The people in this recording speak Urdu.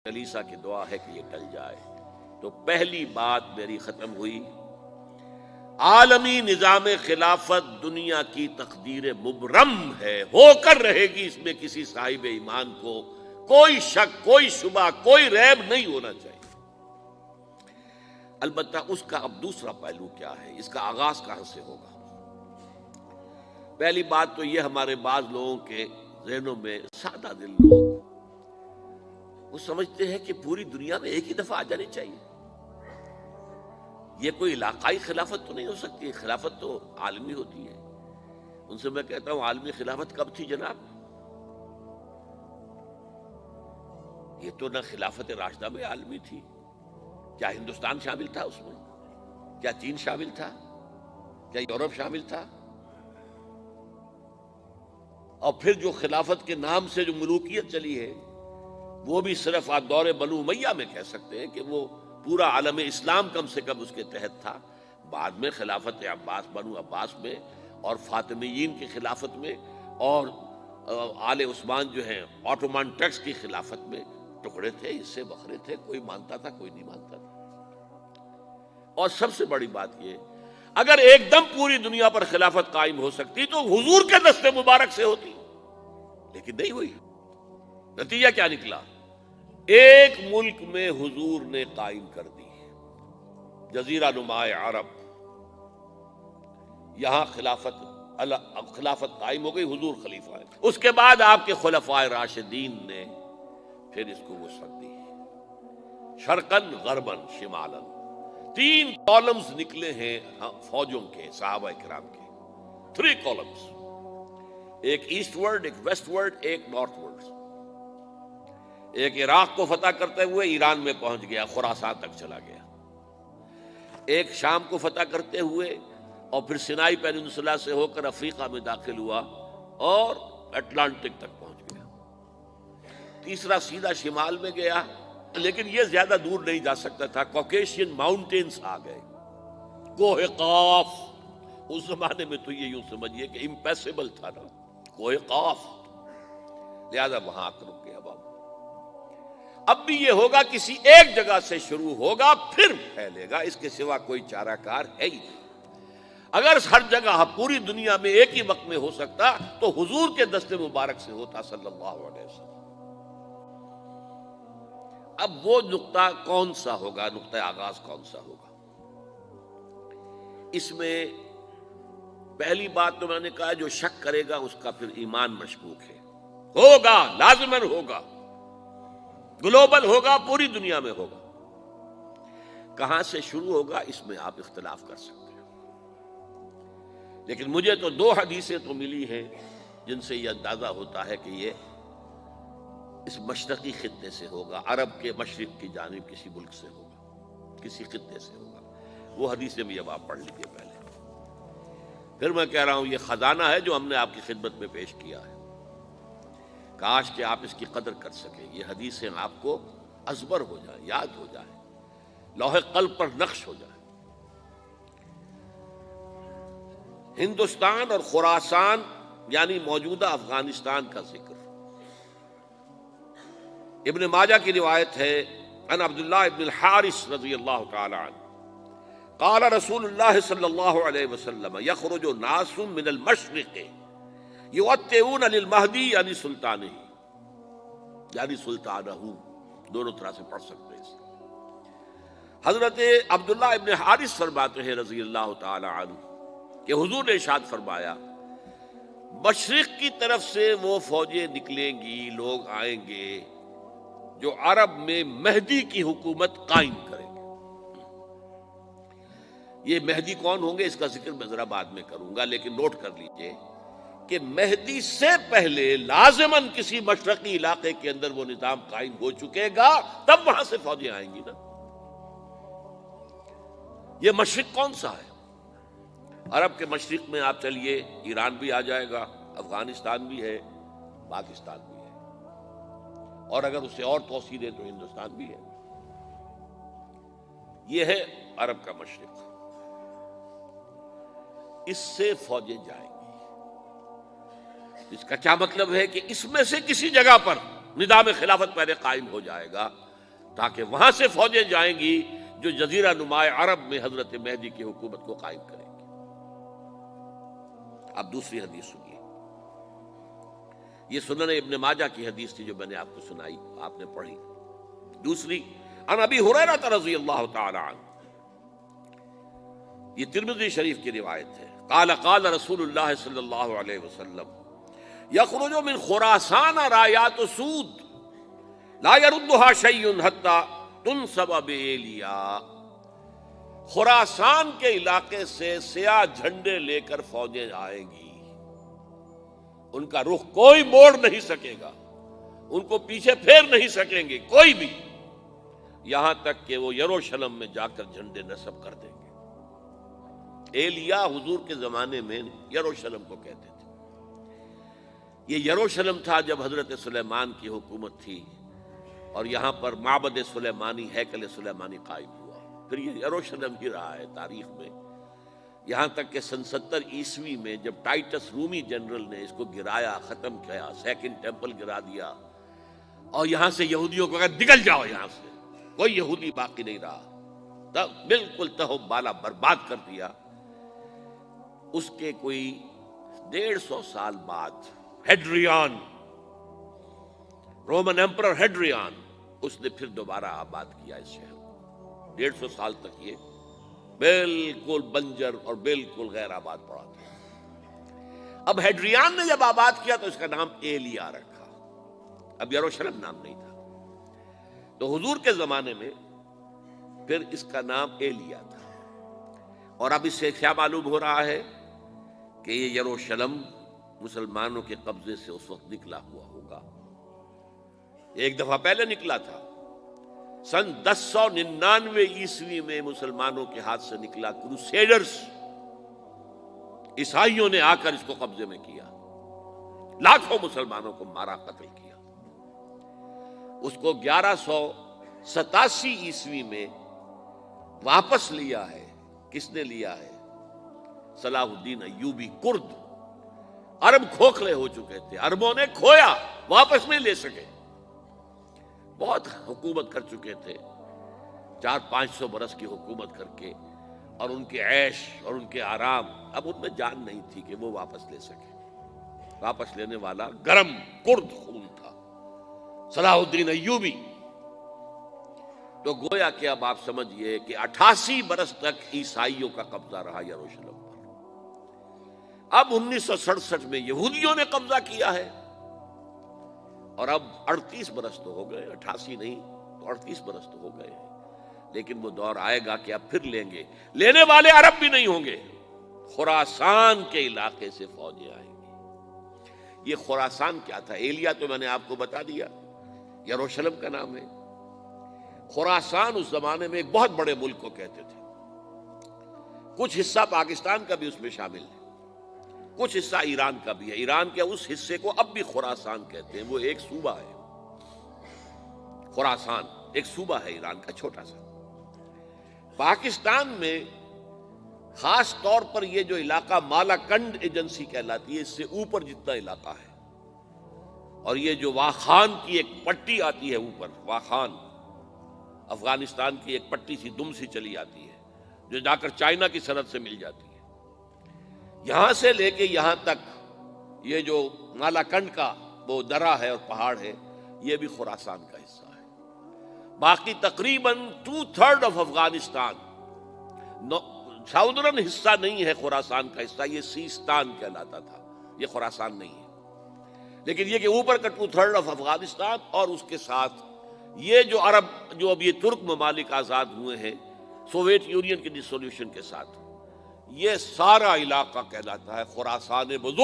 کلیسا کی دعا ہے کہ یہ ٹل جائے۔ تو پہلی بات میری ختم ہوئی، عالمی نظام خلافت دنیا کی تقدیر مبرم ہے، ہو کر رہے گی، اس میں کسی صاحب ایمان کو کوئی شک، کوئی شبہ، کوئی ریب نہیں ہونا چاہیے۔ البتہ اس کا اب دوسرا پہلو کیا ہے، اس کا آغاز کہاں سے ہوگا؟ پہلی بات تو یہ، ہمارے بعض لوگوں کے ذہنوں میں، سادہ دل لوگ، وہ سمجھتے ہیں کہ پوری دنیا میں ایک ہی دفعہ آ جانی چاہیے۔ یہ کوئی علاقائی خلافت تو نہیں ہو سکتی، خلافت تو عالمی ہوتی ہے۔ ان سے میں کہتا ہوں، عالمی خلافت کب تھی جناب؟ یہ تو نہ خلافت راشدہ میں عالمی تھی، کیا ہندوستان شامل تھا اس میں؟ کیا چین شامل تھا؟ کیا یورپ شامل تھا؟ اور پھر جو خلافت کے نام سے جو ملوکیت چلی ہے، وہ بھی صرف آپ دور بنو امیہ میں کہہ سکتے ہیں کہ وہ پورا عالم اسلام کم سے کم اس کے تحت تھا۔ بعد میں خلافت عباس، بنو عباس میں، اور فاطمیین کی خلافت میں، اور آل عثمان جو ہیں آٹومان ٹرکس کی خلافت میں ٹکڑے تھے، حصے بکھرے تھے، کوئی مانتا تھا، کوئی نہیں مانتا تھا۔ اور سب سے بڑی بات یہ، اگر ایک دم پوری دنیا پر خلافت قائم ہو سکتی تو حضور کے دست مبارک سے ہوتی، لیکن نہیں ہوئی۔ نتیجہ کیا نکلا؟ ایک ملک میں حضور نے قائم کر دی، جزیرہ نما عرب، یہاں خلافت قائم ہو گئی، حضور خلیفہ ہے۔ اس کے بعد آپ کے خلفائے راشدین نے پھر اس کو وسعت دی، شرقاً غرباً شمالاً، 3 کالمز نکلے ہیں فوجوں کے، صحابہ کرام کے، 3 کالمز، ایک ایسٹ ورڈ، ایک ویسٹ ورڈ، ایک نارتھ ورڈ۔ ایک عراق کو فتح کرتے ہوئے ایران میں پہنچ گیا، خراسان تک چلا گیا۔ ایک شام کو فتح کرتے ہوئے اور پھر سینائی پیننسولا سے ہو کر افریقہ میں داخل ہوا اور اٹلانٹک تک پہنچ گیا۔ تیسرا سیدھا شمال میں گیا، لیکن یہ زیادہ دور نہیں جا سکتا تھا، کوکیشین ماؤنٹینز آ گئے، کوہ قاف۔ اس زمانے میں تو یہ یوں سمجھیے کہ امپیسیبل تھا نا، کوہ قاف، لہذا وہاں آ کر رک گیا بابا۔ اب بھی یہ ہوگا، کسی ایک جگہ سے شروع ہوگا پھر پھیلے گا، اس کے سوا کوئی چارہ کار ہے ہی نہیں۔ اگر ہر جگہ پوری دنیا میں ایک ہی وقت میں ہو سکتا تو حضور کے دست مبارک سے ہوتا صلی اللہ علیہ وسلم۔ اب وہ نقطہ کون سا ہوگا، نقطہ آغاز کون سا ہوگا؟ اس میں پہلی بات تو میں نے کہا، جو شک کرے گا اس کا پھر ایمان مشکوک ہے۔ ہوگا، لازماً ہوگا، گلوبل ہوگا، پوری دنیا میں ہوگا۔ کہاں سے شروع ہوگا اس میں آپ اختلاف کر سکتے ہیں، لیکن مجھے تو 2 حدیثیں تو ملی ہیں جن سے یہ اندازہ ہوتا ہے کہ یہ اس مشرقی خطے سے ہوگا، عرب کے مشرق کی جانب کسی ملک سے ہوگا، کسی خطے سے ہوگا۔ وہ حدیثیں بھی اب آپ پڑھ لیجیے پہلے۔ پھر میں کہہ رہا ہوں، یہ خزانہ ہے جو ہم نے آپ کی خدمت میں پیش کیا ہے، کاش کہ آپ اس کی قدر کر سکیں، یہ حدیثیں آپ کو ازبر ہو جائیں، یاد ہو جائیں، لوح قلب پر نقش ہو جائیں۔ ہندوستان اور خراسان یعنی موجودہ افغانستان کا ذکر ابن ماجہ کی روایت ہے، عن عبداللہ ابن الحارث رضی اللہ تعالی عنہ قال رسول اللہ صلی اللہ علیہ وسلم یخرج ناس من المشرق یؤتئون للمہدی یعنی سلطانہ، یعنی سلطانہ، دونوں طرح سے پڑھ سکتے ہیں۔ حضرت عبداللہ ابن حارث فرماتے ہیں رضی اللہ تعالی عنہ کہ حضور نے ارشاد فرمایا، مشرق کی طرف سے وہ فوجیں نکلیں گی، لوگ آئیں گے جو عرب میں مہدی کی حکومت قائم کریں گے۔ یہ مہدی کون ہوں گے اس کا ذکر میں ذرا بعد میں کروں گا، لیکن نوٹ کر لیجئے کہ مہدی سے پہلے لازماً کسی مشرقی علاقے کے اندر وہ نظام قائم ہو چکے گا، تب وہاں سے فوجیں آئیں گی نا۔ یہ مشرق کون سا ہے؟ عرب کے مشرق میں آپ چلیے، ایران بھی آ جائے گا، افغانستان بھی ہے، پاکستان بھی ہے، اور اگر اسے اور توسیع دیں تو ہندوستان بھی ہے۔ یہ ہے عرب کا مشرق، اس سے فوجیں جائیں گی۔ اس کا کیا مطلب ہے کہ اس میں سے کسی جگہ پر نظام خلافت پہلے قائم ہو جائے گا، تاکہ وہاں سے فوجیں جائیں گی جو جزیرہ نما عرب میں حضرت مہدی کی حکومت کو قائم کریں گی۔ اب دوسری حدیث سنیے، یہ سنن ابن ماجہ کی حدیث تھی جو میں نے آپ کو سنائی، آپ نے پڑھی۔ دوسری، عن ابی ہریرہ رضی اللہ تعالی عنہ، یہ ترمذی شریف کی روایت ہے، قال قال رسول اللہ صلی اللہ علیہ وسلم یخرج من خراسان رایات سود لا يردها شیء حتی تنصب بإیلیا، خراسان کے علاقے سے سیاہ جھنڈے لے کر فوجیں آئیں گی، ان کا رخ کوئی موڑ نہیں سکے گا، ان کو پیچھے پھیر نہیں سکیں گے کوئی بھی، یہاں تک کہ وہ یروشلم میں جا کر جھنڈے نصب کر دیں گے۔ ایلیا حضور کے زمانے میں یروشلم کو کہتے تھے۔ یہ یروشلم تھا جب حضرت سلیمان کی حکومت تھی اور یہاں پر معبد سلیمانی، ہیکل سلیمانی قائم ہوا، پھر یہ یروشلم ہی رہا ہے تاریخ میں، یہاں تک کہ سن 70 عیسوی میں جب ٹائٹس رومی جنرل نے اس کو گرایا، ختم کیا، سیکنڈ ٹیمپل گرا دیا اور یہاں سے یہودیوں کو کہا نکل جاؤ، یہاں سے کوئی یہودی باقی نہیں رہا، تب بالکل تہو بالا برباد کر دیا۔ اس کے کوئی 150 سال بعد ہیڈریان، رومن ایمپرر ہیڈریان، اس نے پھر دوبارہ آباد کیا اس شہر کو۔ 150 سال تک یہ بالکل بنجر اور بالکل غیر آباد پڑا تھا۔ اب ہیڈریان نے جب آباد کیا تو اس کا نام ایلیا رکھا، اب یروشلم نام نہیں تھا۔ تو حضور کے زمانے میں پھر اس کا نام ایلیا تھا، اور اب اس سے کیا معلوم ہو رہا ہے کہ یہ یروشلم مسلمانوں کے قبضے سے اس وقت نکلا ہوا ہوگا۔ ایک دفعہ پہلے نکلا تھا، سن 1099 عیسوی میں مسلمانوں کے ہاتھ سے نکلا، کروسیڈرز، عیسائیوں نے آ کر اس کو قبضے میں کیا، لاکھوں مسلمانوں کو مارا، قتل کیا۔ اس کو 1187 عیسوی میں واپس لیا ہے۔ کس نے لیا ہے؟ صلاح الدین ایوبی، کرد۔ عرب کھوکھلے ہو چکے تھے، عربوں نے کھویا، واپس نہیں لے سکے، بہت حکومت کر چکے تھے، 400-500 برس کی حکومت کر کے، اور ان کے عیش اور ان کے آرام، اب ان میں جان نہیں تھی کہ وہ واپس لے سکے۔ واپس لینے والا گرم کرد خون تھا، صلاح الدین ایوبی۔ تو گویا کہ اب آپ سمجھئے کہ 88 برس تک عیسائیوں کا قبضہ رہا یروشلم پر۔ اب 1967 میں یہودیوں نے قبضہ کیا ہے، اور اب 38 برس تو ہو گئے، 88 نہیں تو 38 برس تو ہو گئے، لیکن وہ دور آئے گا کہ اب پھر لیں گے۔ لینے والے عرب بھی نہیں ہوں گے، خراسان کے علاقے سے فوجیں آئیں گی۔ یہ خراسان کیا تھا؟ ایلیا تو میں نے آپ کو بتا دیا، یروشلم کا نام ہے۔ خراسان اس زمانے میں ایک بہت بڑے ملک کو کہتے تھے، کچھ حصہ پاکستان کا بھی اس میں شامل ہے، کچھ حصہ ایران کا بھی ہے۔ ایران کے اس حصے کو اب بھی خراسان کہتے ہیں، وہ ایک صوبہ ہے۔ خراسان ایک صوبہ ہے ایران کا، چھوٹا سا۔ پاکستان میں خاص طور پر یہ جو علاقہ مالاکنڈ ایجنسی کہلاتی ہے، اس سے اوپر جتنا علاقہ ہے، اور یہ جو واخان کی ایک پٹی آتی ہے اوپر، واخان افغانستان کی ایک پٹی سی دم سی چلی آتی ہے جو جا کر چائنا کی سرحد سے مل جاتی ہے، یہاں سے لے کے یہاں تک یہ جو مالاکنڈ کا وہ درہ ہے اور پہاڑ ہے، یہ بھی خراسان کا حصہ ہے۔ باقی تقریباً 2/3 آف افغانستان، ساؤدرن حصہ نہیں ہے خراسان کا حصہ، یہ سیستان کہلاتا تھا، یہ خراسان نہیں ہے۔ لیکن یہ کہ اوپر کا 2/3 آف افغانستان، اور اس کے ساتھ یہ جو عرب، جو اب یہ ترک ممالک آزاد ہوئے ہیں سوویت یونین کی ڈسولوشن کے ساتھ، یہ سارا علاقہ کہلاتا ہے خراسان بزرگ۔